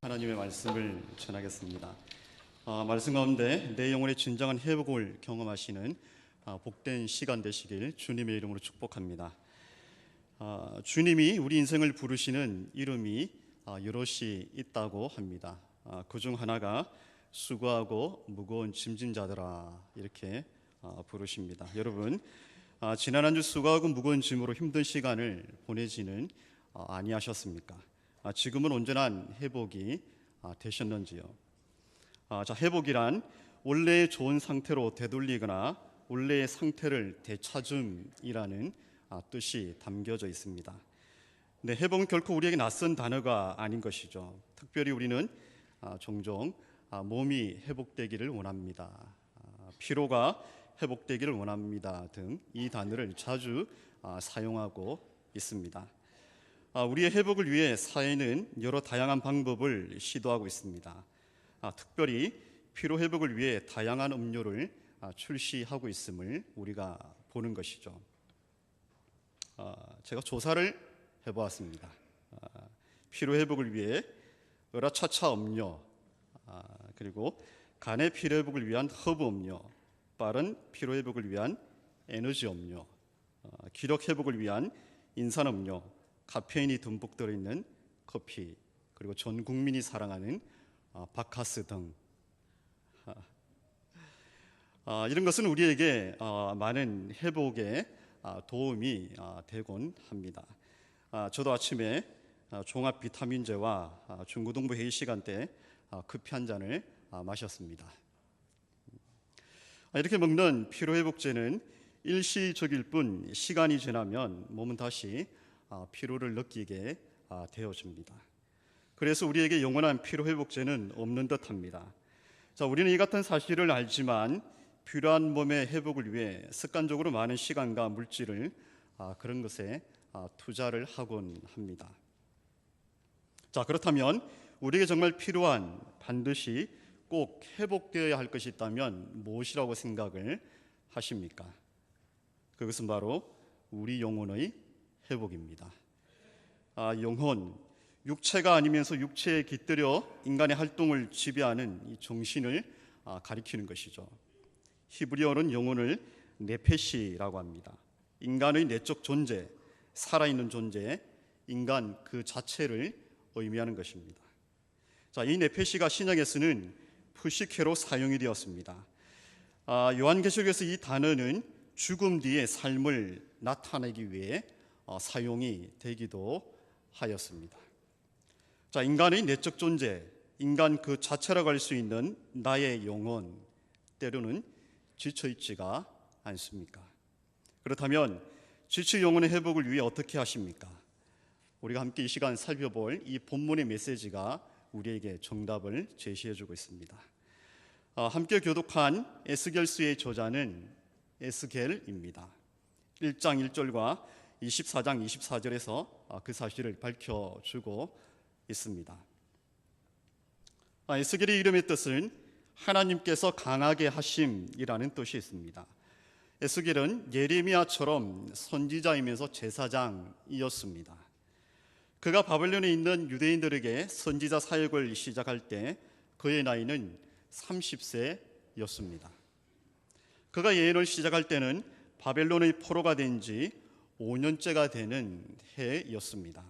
하나님의 말씀을 전하겠습니다. 말씀 가운데 내 영혼의 진정한 회복을 경험하시는 복된 시간 되시길 주님의 이름으로 축복합니다. 주님이 우리 인생을 부르시는 이름이 여럿이 있다고 합니다. 그중 하나가 수고하고 무거운 짐진 자들아, 이렇게 부르십니다. 여러분, 지난 한 주 수고하고 무거운 짐으로 힘든 시간을 보내지는 아니하셨습니까? 지금은 온전한 회복이 되셨는지요? 자, 회복이란 원래의 좋은 상태로 되돌리거나 원래의 상태를 되찾음이라는 뜻이 담겨져 있습니다. 근데 회복은 결코 우리에게 낯선 단어가 아닌 것이죠. 특별히 우리는 종종 몸이 회복되기를 원합니다, 피로가 회복되기를 원합니다 등 이 단어를 자주 사용하고 있습니다. 우리의 회복을 위해 사회는 여러 다양한 방법을 시도하고 있습니다. 특별히 피로 회복을 위해 다양한 음료를 출시하고 있음을 우리가 보는 것이죠. 제가 조사를 해보았습니다. 피로 회복을 위해 으라차차 음료, 그리고 간의 피로 회복을 위한 허브 음료, 빠른 피로 회복을 위한 에너지 음료, 기력 회복을 위한 인산 음료, 카페인이 듬뿍 들어있는 커피, 그리고 전 국민이 사랑하는 바카스 등 이런 것은 우리에게 많은 회복에 도움이 되곤 합니다. 저도 아침에 종합 비타민제와 중고등부 회의 시간 때 커피 한 잔을 마셨습니다. 이렇게 먹는 피로회복제는 일시적일 뿐 시간이 지나면 몸은 다시 피로를 느끼게 되어집니다. 그래서 우리에게 영원한 피로회복제는 없는 듯합니다. 자, 우리는 이 같은 사실을 알지만 필요한 몸의 회복을 위해 습관적으로 많은 시간과 물질을 그런 것에 투자를 하곤 합니다. 자, 그렇다면 우리에게 정말 필요한, 반드시 꼭 회복되어야 할 것이 있다면 무엇이라고 생각을 하십니까? 그것은 바로 우리 영혼의 회복입니다. 영혼, 육체가 아니면서 육체에 깃들여 인간의 활동을 지배하는 이 정신을 가리키는 것이죠. 히브리어는 영혼을 네페시라고 합니다. 인간의 내적 존재, 살아있는 존재, 인간 그 자체를 의미하는 것입니다. 자, 이 네페시가 신약에서는 푸시케로 사용이 되었습니다. 요한계시록에서 이 단어는 죽음 뒤의 삶을 나타내기 위해 사용이 되기도 하였습니다. 자, 인간의 내적 존재, 인간 그 자체라고 할 수 있는 나의 영혼, 때로는 지쳐있지가 않습니까? 그렇다면 지친 영혼의 회복을 위해 어떻게 하십니까? 우리가 함께 이 시간 살펴볼 이 본문의 메시지가 우리에게 정답을 제시해주고 있습니다. 함께 교독한 에스겔서의 저자는 에스겔입니다. 1장 1절과 24장 24절에서 그 사실을 밝혀주고 있습니다. 에스겔의 이름의 뜻은 하나님께서 강하게 하심이라는 뜻이 있습니다. 에스겔은 예레미야처럼 선지자이면서 제사장이었습니다. 그가 바벨론에 있는 유대인들에게 선지자 사역을 시작할 때 그의 나이는 30세였습니다. 그가 예언을 시작할 때는 바벨론의 포로가 된 지 5년째가 되는 해였습니다.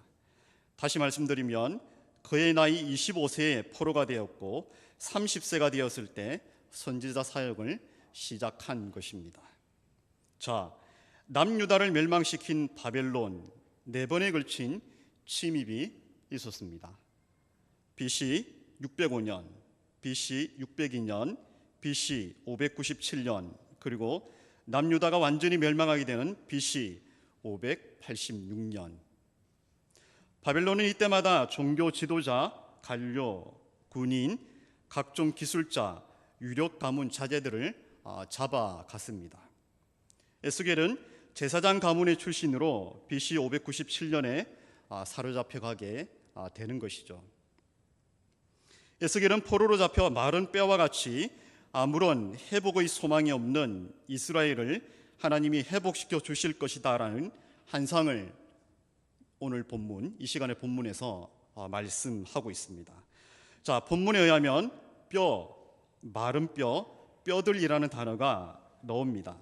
다시 말씀드리면 그의 나이 25세에 포로가 되었고 30세가 되었을 때 선지자 사역을 시작한 것입니다. 자, 남유다를 멸망시킨 바벨론 4번에 걸친 침입이 있었습니다. BC 605년, BC 602년, BC 597년, 그리고 남유다가 완전히 멸망하게 되는 BC 586년. 바벨론은 이때마다 종교 지도자, 관료, 군인, 각종 기술자, 유력 가문 자제들을 잡아갔습니다. 에스겔은 제사장 가문의 출신으로 BC 597년에 사로잡혀가게 되는 것이죠. 에스겔은 포로로 잡혀 마른 뼈와 같이 아무런 회복의 소망이 없는 이스라엘을 하나님이 회복시켜 주실 것이다라는 환상을 오늘 본문, 이 시간의 본문에서 말씀하고 있습니다. 자, 본문에 의하면 뼈, 마른 뼈, 뼈들이라는 단어가 나옵니다.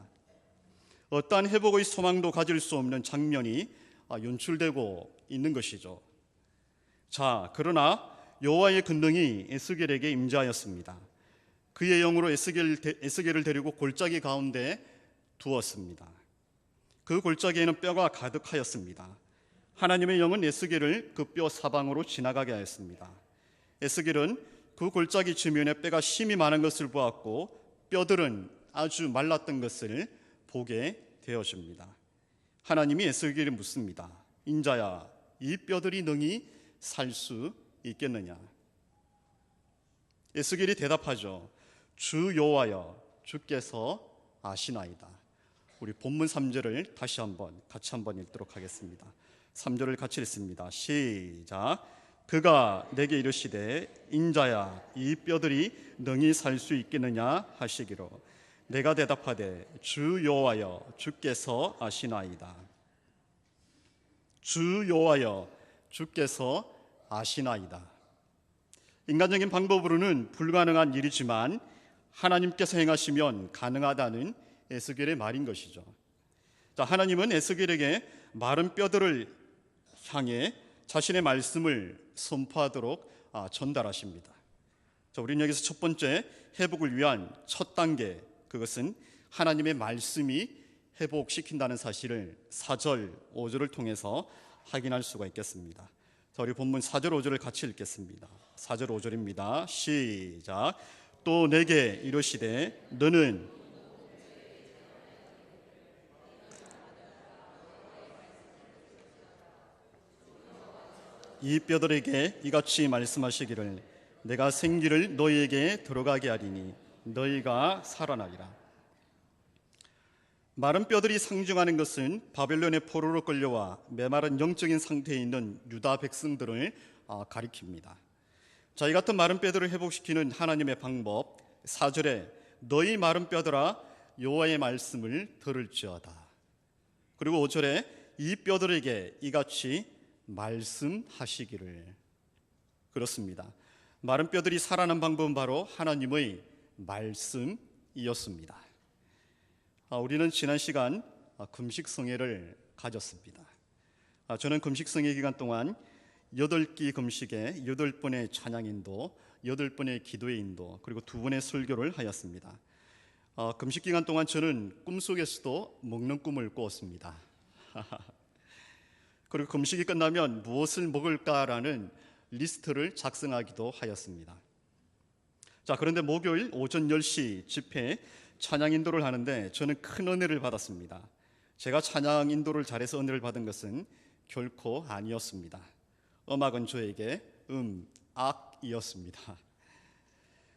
어떠한 회복의 소망도 가질 수 없는 장면이 연출되고 있는 것이죠. 자, 그러나 여호와의 권능이 에스겔에게 임재하였습니다. 그의 영으로 에스겔을 데리고 골짜기 가운데 두었습니다. 그 골짜기에는 뼈가 가득하였습니다. 하나님의 영은 에스겔을 그 뼈 사방으로 지나가게 하였습니다. 에스겔은 그 골짜기 지면에 뼈가 심이 많은 것을 보았고 뼈들은 아주 말랐던 것을 보게 되어집니다. 하나님이 에스겔을 묻습니다. 인자야, 이 뼈들이 능히 살 수 있겠느냐? 에스겔이 대답하죠. 주 여호와여, 주께서 아시나이다. 우리 본문 3절을 같이 한번 읽도록 하겠습니다. 3절을 같이 읽습니다. 시작. 그가 내게 이르시되 인자야, 이 뼈들이 능히 살 수 있겠느냐 하시기로 내가 대답하되 주 여호와여, 주께서 아시나이다. 주 여호와여, 주께서 아시나이다. 인간적인 방법으로는 불가능한 일이지만 하나님께서 행하시면 가능하다는 에스겔의 말인 것이죠. 자, 하나님은 에스겔에게 마른 뼈들을 향해 자신의 말씀을 선포하도록 전달하십니다. 자, 우리는 여기서 첫 번째 회복을 위한 첫 단계, 그것은 하나님의 말씀이 회복시킨다는 사실을 4절, 5절을 통해서 확인할 수가 있겠습니다. 자, 우리 본문 4절, 5절을 같이 읽겠습니다. 4절, 5절입니다. 시작. 또 내게 이르시되 너는 이 뼈들에게 이같이 말씀하시기를 내가 생기를 너희에게 들어가게 하리니 너희가 살아나리라. 마른 뼈들이 상징하는 것은 바벨론의 포로로 끌려와 메마른 영적인 상태에 있는 유다 백성들을 가리킵니다. 자, 이 같은 마른 뼈들을 회복시키는 하나님의 방법, 4절에 너희 마른 뼈들아 여호와의 말씀을 들을지어다. 그리고 5절에 이 뼈들에게 이같이 말씀하시기를. 그렇습니다. 마른 뼈들이 살아난 방법은 바로 하나님의 말씀이었습니다. 우리는 지난 시간 금식성회를 가졌습니다. 저는 금식성회 기간 동안 8끼 금식에 8번의 찬양인도, 8번의 기도의 인도, 그리고 2번의 설교를 하였습니다. 금식 기간 동안 저는 꿈속에서도 먹는 꿈을 꾸었습니다. 그리고 금식이 끝나면 무엇을 먹을까라는 리스트를 작성하기도 하였습니다. 자, 그런데 목요일 오전 10시 집회 찬양 인도를 하는데 저는 큰 은혜를 받았습니다. 제가 찬양 인도를 잘해서 은혜를 받은 것은 결코 아니었습니다. 음악은 저에게 악이었습니다.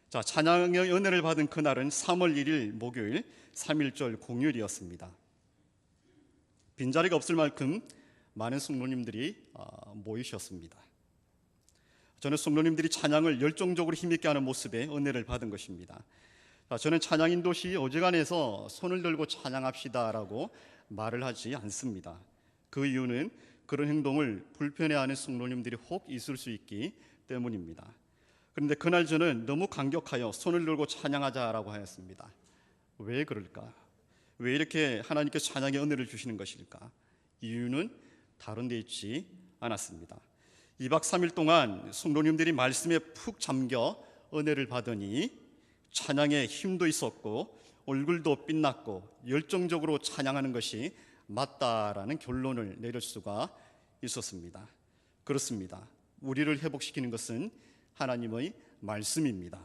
자, 찬양의 은혜를 받은 그날은 3월 1일 목요일 3.1절 공휴일이었습니다. 빈자리가 없을 만큼 많은 성도님들이 모이셨습니다. 저는 성도님들이 찬양을 열정적으로 힘있게 하는 모습에 은혜를 받은 것입니다. 저는 찬양 인도 시 어지간해서 손을 들고 찬양합시다라고 말을 하지 않습니다. 그 이유는 그런 행동을 불편해하는 성도님들이 혹 있을 수 있기 때문입니다. 그런데 그날 저는 너무 감격하여 손을 들고 찬양하자라고 하였습니다. 왜 그럴까? 왜 이렇게 하나님께서 찬양의 은혜를 주시는 것일까? 이유는 다른 데 있지 않았습니다. 2박 3일 동안 성도님들이 말씀에 푹 잠겨 은혜를 받으니 찬양에 힘도 있었고 얼굴도 빛났고 열정적으로 찬양하는 것이 맞다라는 결론을 내릴 수가 있었습니다. 그렇습니다. 우리를 회복시키는 것은 하나님의 말씀입니다.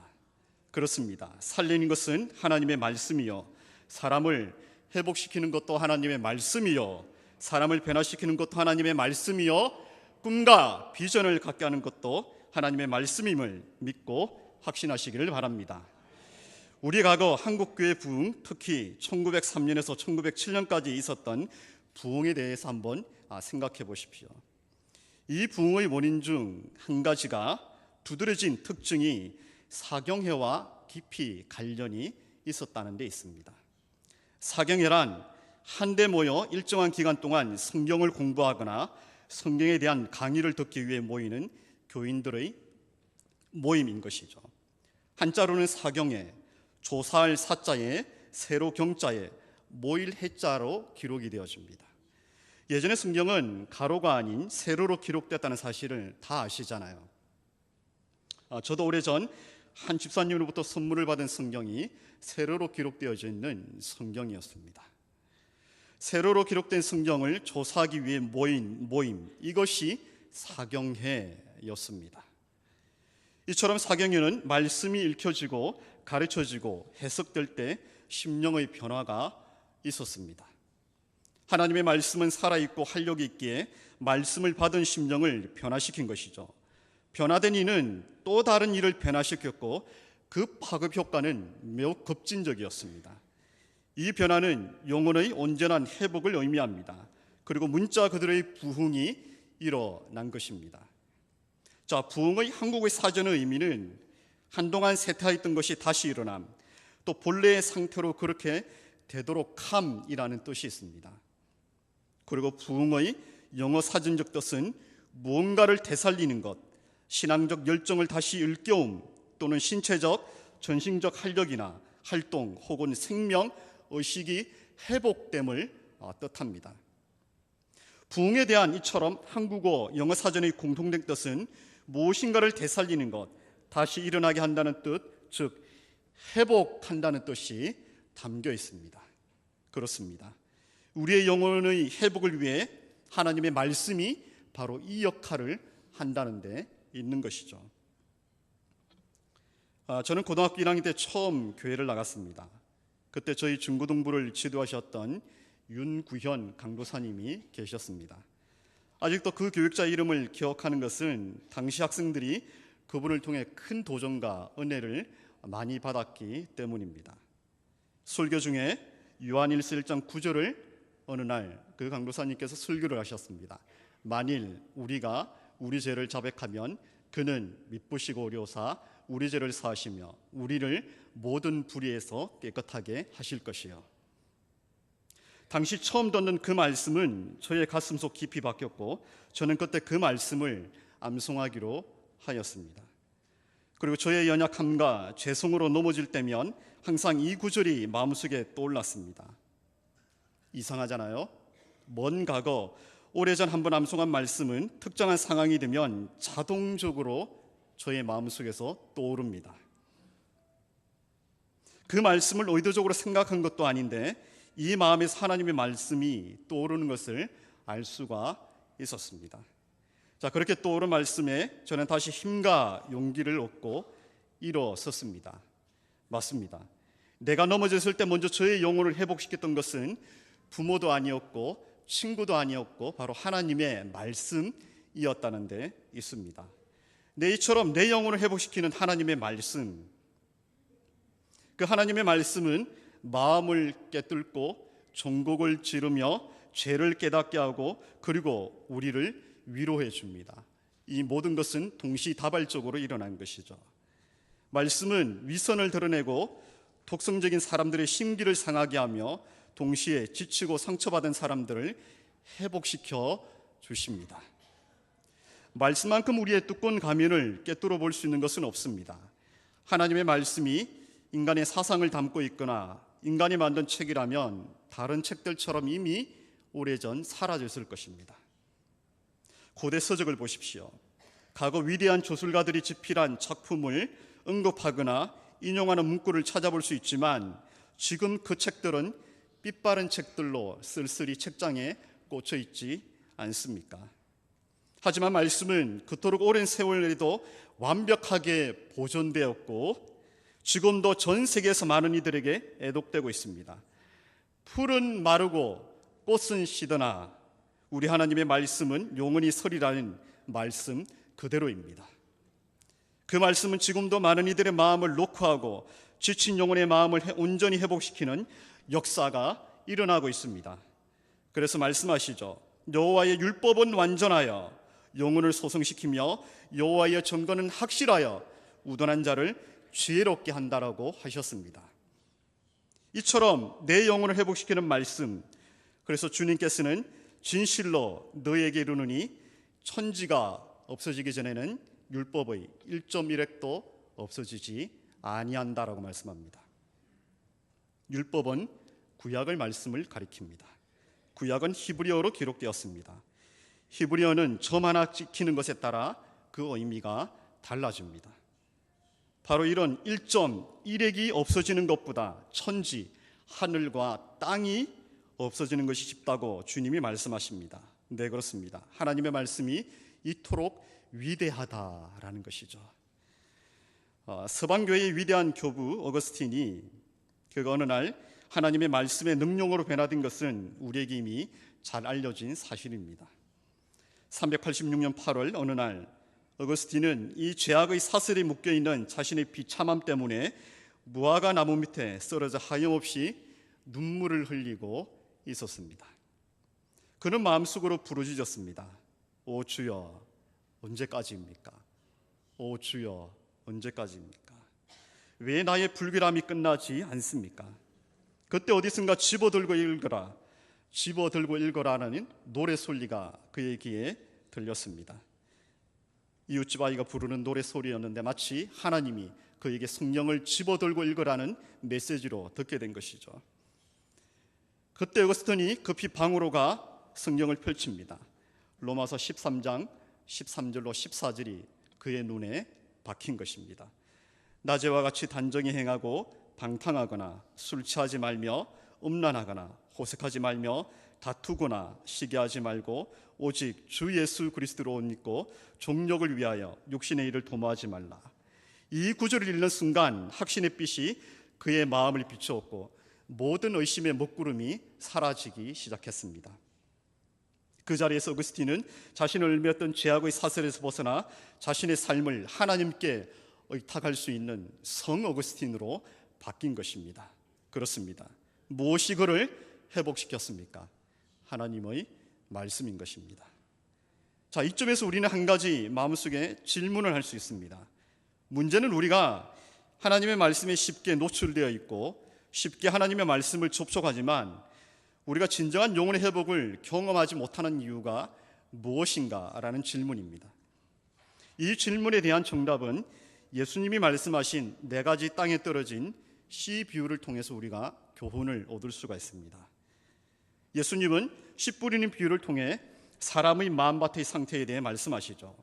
그렇습니다. 살리는 것은 하나님의 말씀이요, 사람을 회복시키는 것도 하나님의 말씀이요, 사람을 변화시키는 것도 하나님의 말씀이요, 꿈과 비전을 갖게 하는 것도 하나님의 말씀임을 믿고 확신하시기를 바랍니다. 우리 과거 한국교회 부흥, 특히 1903년에서 1907년까지 있었던 부흥에 대해서 한번 생각해 보십시오. 이 부흥의 원인 중 한 가지가 두드러진 특징이 사경회와 깊이 관련이 있었다는 데 있습니다. 사경회란 한데 모여 일정한 기간 동안 성경을 공부하거나 성경에 대한 강의를 듣기 위해 모이는 교인들의 모임인 것이죠. 한자로는 사경에, 조사할 사자에, 세로 경자에, 모일 해자로 기록이 되어집니다. 예전에 성경은 가로가 아닌 세로로 기록됐다는 사실을 다 아시잖아요. 저도 오래전 한 집사님으로부터 선물을 받은 성경이 세로로 기록되어져 있는 성경이었습니다. 세로로 기록된 성경을 조사하기 위해 모임, 이것이 사경회였습니다. 이처럼 사경회는 말씀이 읽혀지고 가르쳐지고 해석될 때 심령의 변화가 있었습니다. 하나님의 말씀은 살아있고 활력이 있기에 말씀을 받은 심령을 변화시킨 것이죠. 변화된 이는 또 다른 일을 변화시켰고 그 파급 효과는 매우 급진적이었습니다. 이 변화는 영혼의 온전한 회복을 의미합니다. 그리고 문자 그들의 부흥이 일어난 것입니다. 자, 부흥의 한국의 사전의 의미는 한동안 쇠퇴했던 것이 다시 일어남, 또 본래의 상태로 그렇게 되도록 함이라는 뜻이 있습니다. 그리고 부흥의 영어 사전적 뜻은 무언가를 되살리는 것, 신앙적 열정을 다시 일깨움, 또는 신체적, 전신적 활력이나 활동 혹은 생명, 의식이 회복됨을 뜻합니다. 부흥에 대한 이처럼 한국어, 영어 사전의 공통된 뜻은 무엇인가를 되살리는 것, 다시 일어나게 한다는 뜻, 즉 회복한다는 뜻이 담겨 있습니다. 그렇습니다. 우리의 영혼의 회복을 위해 하나님의 말씀이 바로 이 역할을 한다는 데 있는 것이죠. 저는 고등학교 1학년 때 처음 교회를 나갔습니다. 그때 저희 중고등부를 지도하셨던 윤구현 강도사님이 계셨습니다. 아직도 그 교육자 이름을 기억하는 것은 당시 학생들이 그분을 통해 큰 도전과 은혜를 많이 받았기 때문입니다. 설교 중에 요한일서 1장 9절을 어느 날 그 강도사님께서 설교를 하셨습니다. 만일 우리가 우리 죄를 자백하면 그는 미쁘시고 오려사 우리 죄를 사하시며 우리를 모든 불의에서 깨끗하게 하실 것이요. 당시 처음 듣는 그 말씀은 저의 가슴속 깊이 박혔고 저는 그때 그 말씀을 암송하기로 하였습니다. 그리고 저의 연약함과 죄성으로 넘어질 때면 항상 이 구절이 마음속에 떠올랐습니다. 이상하잖아요. 먼 과거 오래전 한번 암송한 말씀은 특정한 상황이 되면 자동적으로 저의 마음속에서 떠오릅니다. 그 말씀을 의도적으로 생각한 것도 아닌데 이 마음에서 하나님의 말씀이 떠오르는 것을 알 수가 있었습니다. 자, 그렇게 떠오른 말씀에 저는 다시 힘과 용기를 얻고 일어섰습니다. 맞습니다. 내가 넘어졌을 때 먼저 저의 영혼을 회복시켰던 것은 부모도 아니었고 친구도 아니었고 바로 하나님의 말씀이었다는 데 있습니다. 이처럼 내 영혼을 회복시키는 하나님의 말씀, 그 하나님의 말씀은 마음을 깨뚫고 종곡을 지르며 죄를 깨닫게 하고 그리고 우리를 위로해 줍니다. 이 모든 것은 동시다발적으로 일어난 것이죠. 말씀은 위선을 드러내고 독성적인 사람들의 심기를 상하게 하며 동시에 지치고 상처받은 사람들을 회복시켜 주십니다. 말씀만큼 우리의 두꺼운 가면을 깨뚫어 볼 수 있는 것은 없습니다. 하나님의 말씀이 인간의 사상을 담고 있거나 인간이 만든 책이라면 다른 책들처럼 이미 오래전 사라졌을 것입니다. 고대 서적을 보십시오. 과거 위대한 조술가들이 집필한 작품을 언급하거나 인용하는 문구를 찾아볼 수 있지만 지금 그 책들은 빛바른 책들로 쓸쓸히 책장에 꽂혀 있지 않습니까? 하지만 말씀은 그토록 오랜 세월에도 완벽하게 보존되었고 지금도 전 세계에서 많은 이들에게 애독되고 있습니다. 풀은 마르고 꽃은 시드나 우리 하나님의 말씀은 영원히 서리라는 말씀 그대로입니다. 그 말씀은 지금도 많은 이들의 마음을 녹화하고 지친 영혼의 마음을 온전히 회복시키는 역사가 일어나고 있습니다. 그래서 말씀하시죠. 여호와의 율법은 완전하여 영혼을 소성시키며 여호와의 정건은 확실하여 우둔한 자를 지혜롭게 한다라고 하셨습니다. 이처럼 내 영혼을 회복시키는 말씀, 그래서 주님께서는 진실로 너에게 이르노니 천지가 없어지기 전에는 율법의 1.1획도 없어지지 아니한다라고 말씀합니다. 율법은 구약의 말씀을 가리킵니다. 구약은 히브리어로 기록되었습니다. 히브리어는 점 하나 찍히는 것에 따라 그 의미가 달라집니다. 바로 이런 1.1획이 없어지는 것보다 천지, 하늘과 땅이 없어지는 것이 쉽다고 주님이 말씀하십니다. 네, 그렇습니다. 하나님의 말씀이 이토록 위대하다라는 것이죠. 서방교회의 위대한 교부 어거스틴이 그가 어느 날 하나님의 말씀의 능력으로 변화된 것은 우리에게 이미 잘 알려진 사실입니다. 386년 8월 어느 날 어거스틴은 이 죄악의 사슬에 묶여있는 자신의 비참함 때문에 무화과 나무 밑에 쓰러져 하염없이 눈물을 흘리고 있었습니다. 그는 마음속으로 부르짖었습니다. 오 주여, 언제까지입니까? 오 주여, 언제까지입니까? 왜 나의 불결함이 끝나지 않습니까? 그때 어디선가 집어들고 읽어라는 노래 소리가 그의 귀에 들렸습니다. 이웃집 아이가 부르는 노래 소리였는데 마치 하나님이 그에게 성령을 집어들고 읽으라는 메시지로 듣게 된 것이죠. 그때 어거스틴이 급히 방으로 가 성경을 펼칩니다. 로마서 13장 13절로 14절이 그의 눈에 박힌 것입니다. 낮에와 같이 단정히 행하고 방탕하거나 술 취하지 말며 음란하거나 호색하지 말며 다투거나 시기하지 말고 오직 주 예수 그리스도로 옷 입고 종력을 위하여 육신의 일을 도모하지 말라. 이 구절을 읽는 순간 확신의 빛이 그의 마음을 비추었고 모든 의심의 먹구름이 사라지기 시작했습니다. 그 자리에서 어거스틴은 자신을 얽매였던 죄악의 사슬에서 벗어나 자신의 삶을 하나님께 의탁할 수 있는 성 어거스틴으로 바뀐 것입니다. 그렇습니다. 무엇이 그를 회복시켰습니까? 하나님의 말씀인 것입니다. 자, 이점에서 우리는 한 가지 마음속에 질문을 할 수 있습니다. 문제는 우리가 하나님의 말씀에 쉽게 노출되어 있고 쉽게 하나님의 말씀을 접촉하지만 우리가 진정한 영혼의 회복을 경험하지 못하는 이유가 무엇인가라는 질문입니다. 이 질문에 대한 정답은 예수님이 말씀하신 4가지 땅에 떨어진 씨 비유를 통해서 우리가 교훈을 얻을 수가 있습니다. 예수님은 씨 뿌리는 비유를 통해 사람의 마음밭의 상태에 대해 말씀하시죠.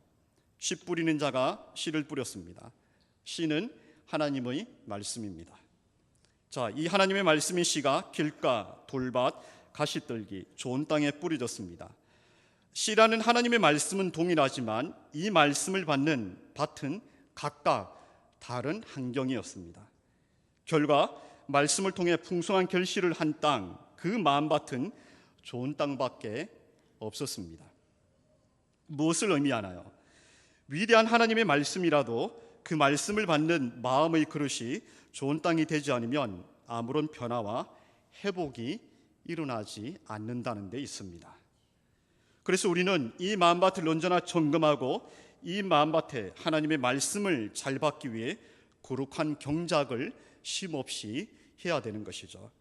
씨 뿌리는 자가 씨를 뿌렸습니다. 씨는 하나님의 말씀입니다. 자, 이 하나님의 말씀인 씨가 길가, 돌밭, 가시떨기, 좋은 땅에 뿌려졌습니다. 씨라는 하나님의 말씀은 동일하지만 이 말씀을 받는 밭은 각각 다른 환경이었습니다. 결과 말씀을 통해 풍성한 결실을 한 땅, 그 마음밭은 좋은 땅밖에 없었습니다. 무엇을 의미하나요? 위대한 하나님의 말씀이라도 그 말씀을 받는 마음의 그릇이 좋은 땅이 되지 않으면 아무런 변화와 회복이 일어나지 않는다는 데 있습니다. 그래서 우리는 이 마음밭을 언제나 점검하고 이 마음밭에 하나님의 말씀을 잘 받기 위해 거룩한 경작을 쉼없이 해야 되는 것이죠.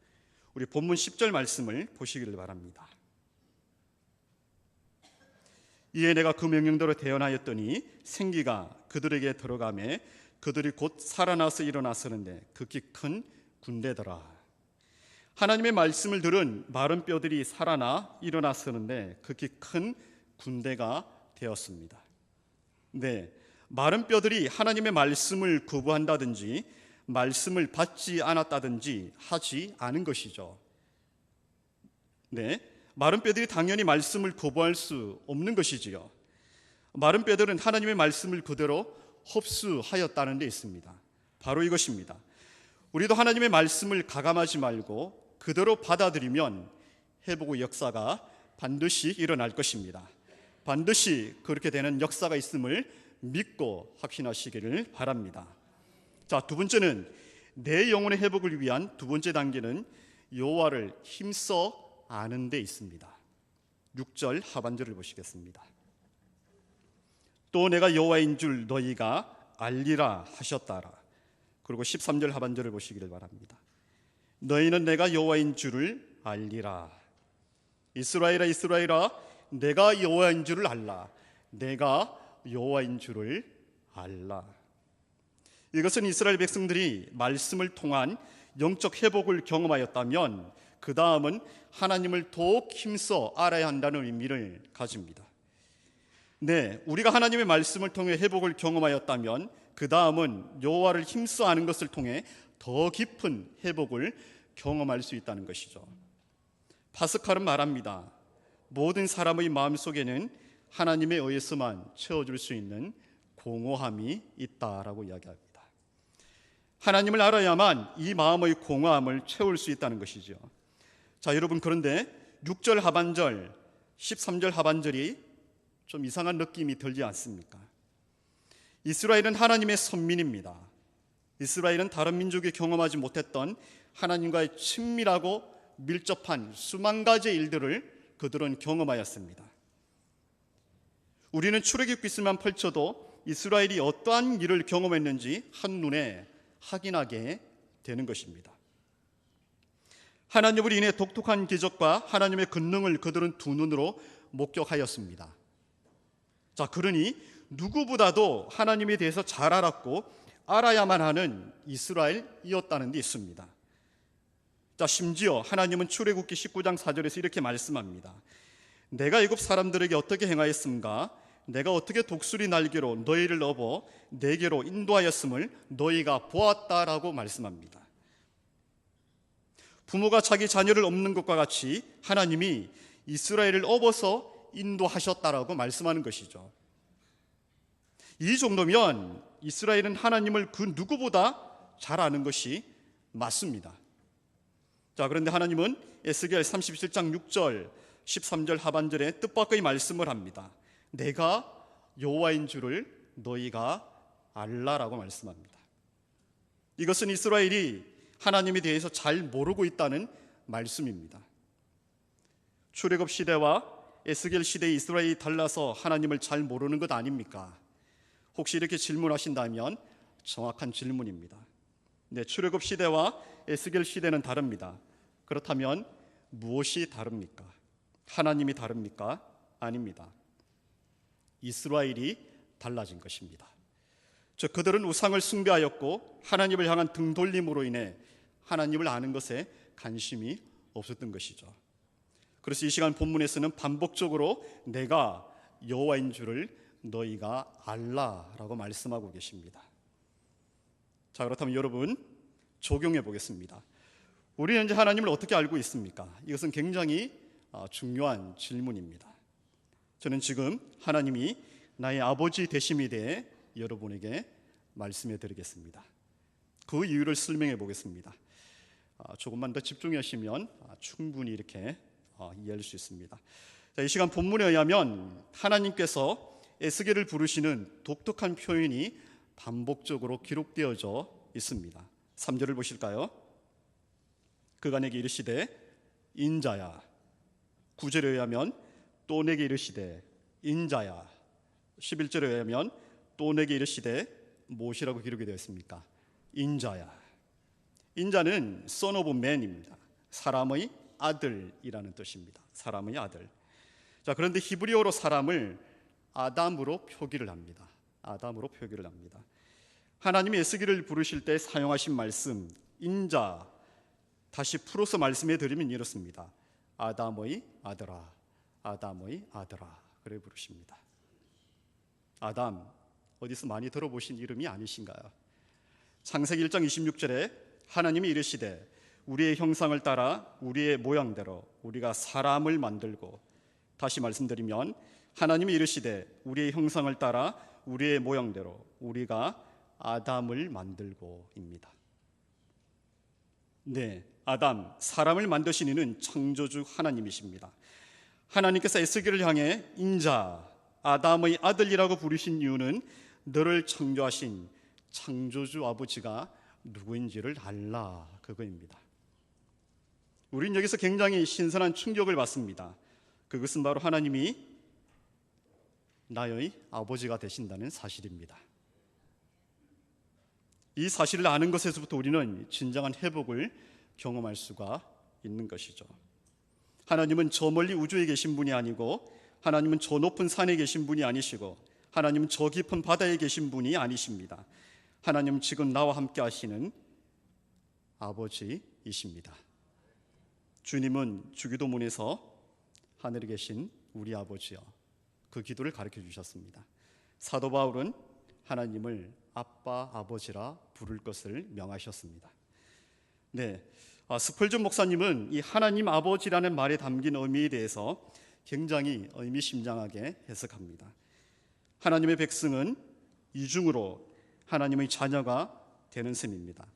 우리 본문 10절 말씀을 보시기를 바랍니다. 이에 내가 그 명령대로 대언하였더니 생기가 그들에게 들어가매 그들이 곧 살아나서 일어나서는데 극히 큰 군대더라. 하나님의 말씀을 들은 마른 뼈들이 살아나 일어나서는데 극히 큰 군대가 되었습니다. 네, 마른 뼈들이 하나님의 말씀을 거부한다든지 말씀을 받지 않았다든지 하지 않은 것이죠. 네, 마른 뼈들이 당연히 말씀을 거부할 수 없는 것이지요. 마른 뼈들은 하나님의 말씀을 그대로 흡수하였다는 데 있습니다. 바로 이것입니다. 우리도 하나님의 말씀을 가감하지 말고 그대로 받아들이면 회복의 역사가 반드시 일어날 것입니다. 반드시 그렇게 되는 역사가 있음을 믿고 확신하시기를 바랍니다. 자, 두 번째는 내 영혼의 회복을 위한 두 번째 단계는 여호와를 힘써 아는 데 있습니다. 6절 하반절을 보시겠습니다. 또 내가 여호와인 줄 너희가 알리라 하셨다라. 그리고 13절 하반절을 보시기를 바랍니다. 너희는 내가 여호와인 줄을 알리라. 이스라엘아 이스라엘아 내가 여호와인 줄을 알라. 내가 여호와인 줄을 알라. 이것은 이스라엘 백성들이 말씀을 통한 영적 회복을 경험하였다면 그 다음은 하나님을 더욱 힘써 알아야 한다는 의미를 가집니다. 네, 우리가 하나님의 말씀을 통해 회복을 경험하였다면 그 다음은 여호와를 힘써 아는 것을 통해 더 깊은 회복을 경험할 수 있다는 것이죠. 파스칼은 말합니다. 모든 사람의 마음속에는 하나님에 의해서만 채워줄 수 있는 공허함이 있다라고 이야기합니다. 하나님을 알아야만 이 마음의 공허함을 채울 수 있다는 것이죠. 자, 여러분, 그런데 6절 하반절, 13절 하반절이 좀 이상한 느낌이 들지 않습니까? 이스라엘은 하나님의 선민입니다. 이스라엘은 다른 민족이 경험하지 못했던 하나님과의 친밀하고 밀접한 수만 가지의 일들을 그들은 경험하였습니다. 우리는 출애굽기 글만 펼쳐도 이스라엘이 어떠한 일을 경험했는지 한눈에 확인하게 되는 것입니다. 하나님을 인해 독특한 기적과 하나님의 권능을 그들은 두 눈으로 목격하였습니다. 자, 그러니 누구보다도 하나님에 대해서 잘 알았고 알아야만 하는 이스라엘이었다는 데 있습니다. 자, 심지어 하나님은 출애굽기 19장 4절에서 이렇게 말씀합니다. 내가 애굽 사람들에게 어떻게 행하였음가? 내가 어떻게 독수리 날개로 너희를 업어 내게로 인도하였음을 너희가 보았다라고 말씀합니다. 부모가 자기 자녀를 업는 것과 같이 하나님이 이스라엘을 업어서 인도하셨다라고 말씀하는 것이죠. 이 정도면 이스라엘은 하나님을 그 누구보다 잘 아는 것이 맞습니다. 자, 그런데 하나님은 에스겔 37장 6절 13절 하반절에 뜻밖의 말씀을 합니다. 내가 여호와인 줄을 너희가 알라라고 말씀합니다. 이것은 이스라엘이 하나님에 대해서 잘 모르고 있다는 말씀입니다. 출애굽 시대와 에스겔 시대의 이스라엘이 달라서 하나님을 잘 모르는 것 아닙니까? 혹시 이렇게 질문하신다면 정확한 질문입니다. 네, 출애굽 시대와 에스겔 시대는 다릅니다. 그렇다면 무엇이 다릅니까? 하나님이 다릅니까? 아닙니다. 이스라엘이 달라진 것입니다. 즉, 그들은 우상을 숭배하였고 하나님을 향한 등돌림으로 인해 하나님을 아는 것에 관심이 없었던 것이죠. 그래서 이 시간 본문에서는 반복적으로 내가 여호와인 줄을 너희가 알라라고 말씀하고 계십니다. 자, 그렇다면 여러분 적용해 보겠습니다. 우리는 이제 하나님을 어떻게 알고 있습니까? 이것은 굉장히 중요한 질문입니다. 저는 지금 하나님이 나의 아버지 되심에 대해 여러분에게 말씀해 드리겠습니다. 그 이유를 설명해 보겠습니다. 조금만 더 집중하시면 충분히 이렇게 이해할 수 있습니다. 자, 이 시간 본문에 의하면 하나님께서 에스겔을 부르시는 독특한 표현이 반복적으로 기록되어져 있습니다. 3절을 보실까요? 그가 내게 이르시되 인자야. 9절에 의하면 또 내게 이르시되 인자야. 11절에 의하면 또 내게 이르시되 무엇이라고 기록이 되어 있습니까? 인자야. 인자는 son of man입니다. 사람의 아들이라는 뜻입니다. 사람의 아들. 자, 그런데 히브리어로 사람을 아담으로 표기를 합니다. 아담으로 표기를 합니다. 하나님이 에스겔을 부르실 때 사용하신 말씀 인자, 다시 풀어서 말씀해 드리면 이렇습니다. 아담의 아들아, 아담의 아들아, 그래 부르십니다. 아담, 어디서 많이 들어보신 이름이 아니신가요? 창세기 1장 26절에 하나님이 이르시되 우리의 형상을 따라 우리의 모양대로 우리가 사람을 만들고, 다시 말씀드리면 하나님이 이르시되 우리의 형상을 따라 우리의 모양대로 우리가 아담을 만들고입니다. 네, 아담, 사람을 만드신 이는 창조주 하나님이십니다. 하나님께서 에스겔을 향해 인자, 아담의 아들이라고 부르신 이유는 너를 창조하신 창조주 아버지가 누구인지를 알라, 그거입니다. 우린 여기서 굉장히 신선한 충격을 받습니다. 그것은 바로 하나님이 나의 아버지가 되신다는 사실입니다. 이 사실을 아는 것에서부터 우리는 진정한 회복을 경험할 수가 있는 것이죠. 하나님은 저 멀리 우주에 계신 분이 아니고, 하나님은 저 높은 산에 계신 분이 아니시고, 하나님은 저 깊은 바다에 계신 분이 아니십니다. 하나님은 지금 나와 함께 하시는 아버지이십니다. 주님은 주기도문에서 하늘에 계신 우리 아버지여, 그 기도를 가르쳐 주셨습니다. 사도 바울은 하나님을 아빠, 아버지라 부를 것을 명하셨습니다. 네, 스펄전 목사님은 이 하나님 아버지라는 말에 담긴 의미에 대해서 굉장히 의미심장하게 해석합니다. 하나님의 백성은 이중으로 하나님의 자녀가 되는 셈입니다.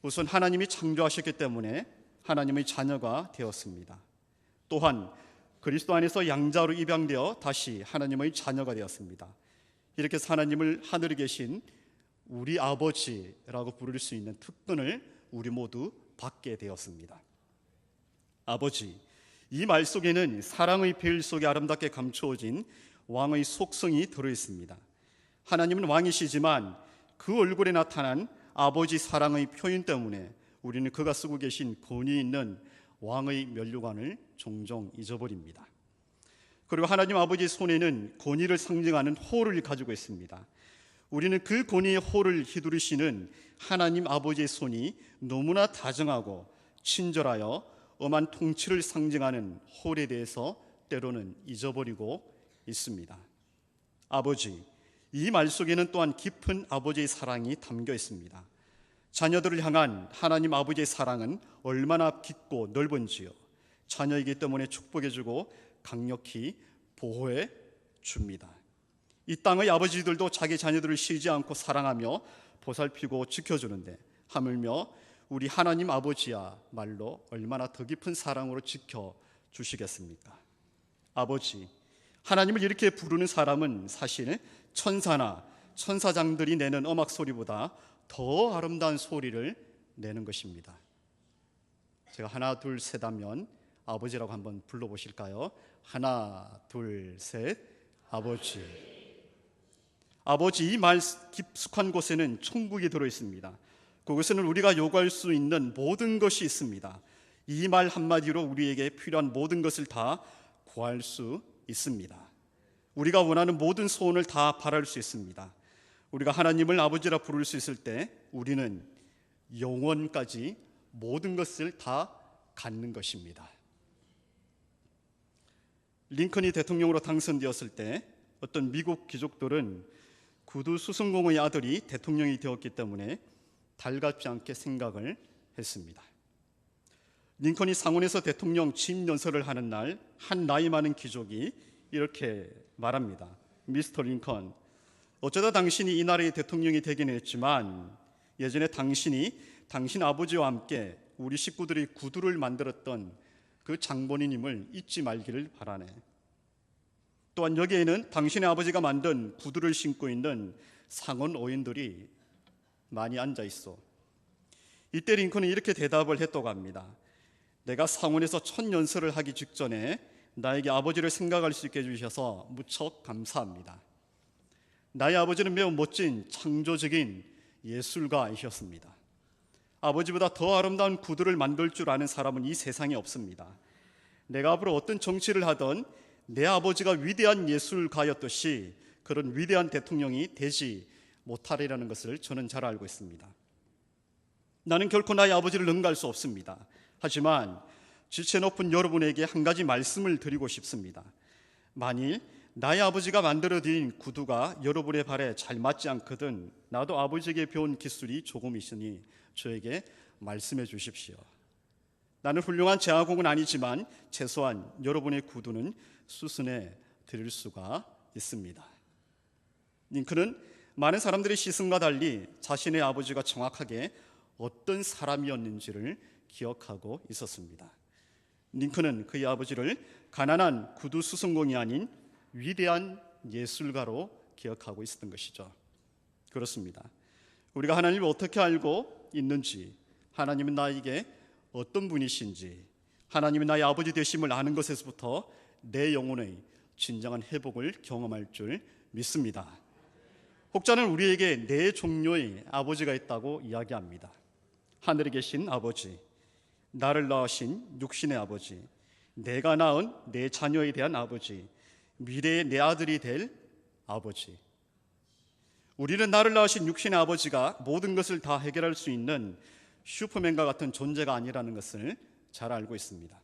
우선 하나님이 창조하셨기 때문에 하나님의 자녀가 되었습니다. 또한 그리스도 안에서 양자로 입양되어 다시 하나님의 자녀가 되었습니다. 이렇게 해서 하나님을 하늘에 계신 우리 아버지라고 부를 수 있는 특권을 우리 모두 받게 되었습니다. 아버지, 이 말 속에는 사랑의 베일 속에 아름답게 감추어진 왕의 속성이 들어있습니다. 하나님은 왕이시지만 그 얼굴에 나타난 아버지 사랑의 표현 때문에 우리는 그가 쓰고 계신 권위 있는 왕의 면류관을 종종 잊어버립니다. 그리고 하나님 아버지의 손에는 권위를 상징하는 호를 가지고 있습니다. 우리는 그 권위의 호를 휘두르시는 하나님 아버지의 손이 너무나 다정하고 친절하여 엄한 통치를 상징하는 홀에 대해서 때로는 잊어버리고 있습니다. 아버지, 이 말 속에는 또한 깊은 아버지의 사랑이 담겨 있습니다. 자녀들을 향한 하나님 아버지의 사랑은 얼마나 깊고 넓은지요. 자녀이기 때문에 축복해주고 강력히 보호해 줍니다. 이 땅의 아버지들도 자기 자녀들을 쉬지 않고 사랑하며 보살피고 지켜주는데 하물며 우리 하나님 아버지야말로 얼마나 더 깊은 사랑으로 지켜주시겠습니까? 아버지, 하나님을 이렇게 부르는 사람은 사실 천사나 천사장들이 내는 음악 소리보다 더 아름다운 소리를 내는 것입니다. 제가 하나 둘 셋 하면 아버지라고 한번 불러보실까요? 하나 둘 셋, 아버지. 아버지, 이 말 깊숙한 곳에는 천국이 들어있습니다. 그곳에는 우리가 요구할 수 있는 모든 것이 있습니다. 이 말 한마디로 우리에게 필요한 모든 것을 다 구할 수 있습니다. 우리가 원하는 모든 소원을 다 바랄 수 있습니다. 우리가 하나님을 아버지라 부를 수 있을 때 우리는 영원까지 모든 것을 다 갖는 것입니다. 링컨이 대통령으로 당선되었을 때 어떤 미국 귀족들은 구두 수성공의 아들이 대통령이 되었기 때문에 달갑지 않게 생각을 했습니다. 링컨이 상원에서 대통령 취임 연설을 하는 날, 한 나이 많은 귀족이 이렇게 말합니다. 미스터 링컨, 어쩌다 당신이 이 나라의 대통령이 되긴 했지만 예전에 당신이 당신 아버지와 함께 우리 식구들이 구두를 만들었던 그 장본인임을 잊지 말기를 바라네. 또한 여기에는 당신의 아버지가 만든 구두를 신고 있는 상원 의원들이 많이 앉아 있어. 이때 링컨은 이렇게 대답을 했다고 합니다. 내가 상원에서 첫 연설을 하기 직전에 나에게 아버지를 생각할 수 있게 해주셔서 무척 감사합니다. 나의 아버지는 매우 멋진 창조적인 예술가이셨습니다. 아버지보다 더 아름다운 구두를 만들 줄 아는 사람은 이 세상에 없습니다. 내가 앞으로 어떤 정치를 하던 내 아버지가 위대한 예술가였듯이 그런 위대한 대통령이 되지 못하리라는 것을 저는 잘 알고 있습니다. 나는 결코 나의 아버지를 능가할 수 없습니다. 하지만 지체 높은 여러분에게 한 가지 말씀을 드리고 싶습니다. 만일 나의 아버지가 만들어드린 구두가 여러분의 발에 잘 맞지 않거든 나도 아버지에게 배운 기술이 조금 있으니 저에게 말씀해 주십시오. 나는 훌륭한 제화공은 아니지만 최소한 여러분의 구두는 수선해 드릴 수가 있습니다. 링컨은 많은 사람들의 시선과 달리 자신의 아버지가 정확하게 어떤 사람이었는지를 기억하고 있었습니다. 링컨은 그의 아버지를 가난한 구두 수선공이 아닌 위대한 예술가로 기억하고 있었던 것이죠. 그렇습니다. 우리가 하나님을 어떻게 알고 있는지, 하나님은 나에게 어떤 분이신지, 하나님이 나의 아버지 되심을 아는 것에서부터 내 영혼의 진정한 회복을 경험할 줄 믿습니다. 혹자는 우리에게 네 종류의 아버지가 있다고 이야기합니다. 하늘에 계신 아버지, 나를 낳으신 육신의 아버지, 내가 낳은 내 자녀에 대한 아버지, 미래의 내 아들이 될 아버지. 우리는 나를 낳으신 육신의 아버지가 모든 것을 다 해결할 수 있는 슈퍼맨과 같은 존재가 아니라는 것을 잘 알고 있습니다.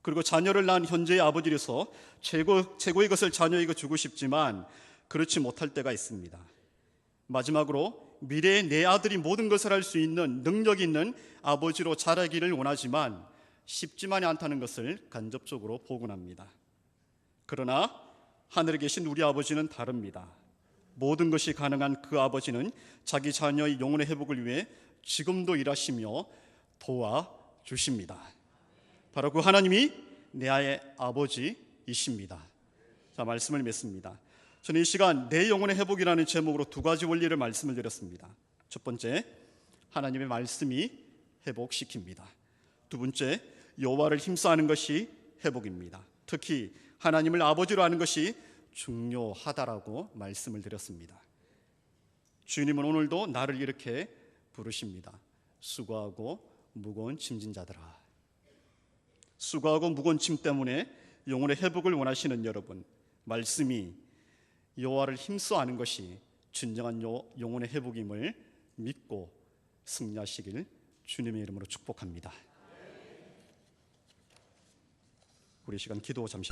그리고 자녀를 낳은 현재의 아버지로서 최고의 것을 자녀에게 주고 싶지만 그렇지 못할 때가 있습니다. 마지막으로 미래의 내 아들이 모든 것을 할 수 있는 능력 있는 아버지로 자라기를 원하지만 쉽지만이 않다는 것을 간접적으로 보곤합니다. 그러나 하늘에 계신 우리 아버지는 다릅니다. 모든 것이 가능한 그 아버지는 자기 자녀의 영혼의 회복을 위해 지금도 일하시며 도와주십니다. 바로 그 하나님이 내 아버지이십니다. 자, 말씀을 맺습니다. 저는 이 시간 내 영혼의 회복이라는 제목으로 두 가지 원리를 말씀을 드렸습니다. 첫 번째, 하나님의 말씀이 회복시킵니다. 두 번째, 여호와를 힘써하는 것이 회복입니다. 특히 하나님을 아버지로 아는 것이 중요하다라고 말씀을 드렸습니다. 주님은 오늘도 나를 이렇게 부르십니다. 수고하고 무거운 짐진 자들아. 수고하고 무거운 짐 때문에 영혼의 회복을 원하시는 여러분, 말씀이 여호와를 힘써 아는 것이 진정한 영혼의 회복임을 믿고 승리하시길 주님의 이름으로 축복합니다. 우리 시간 기도 잠시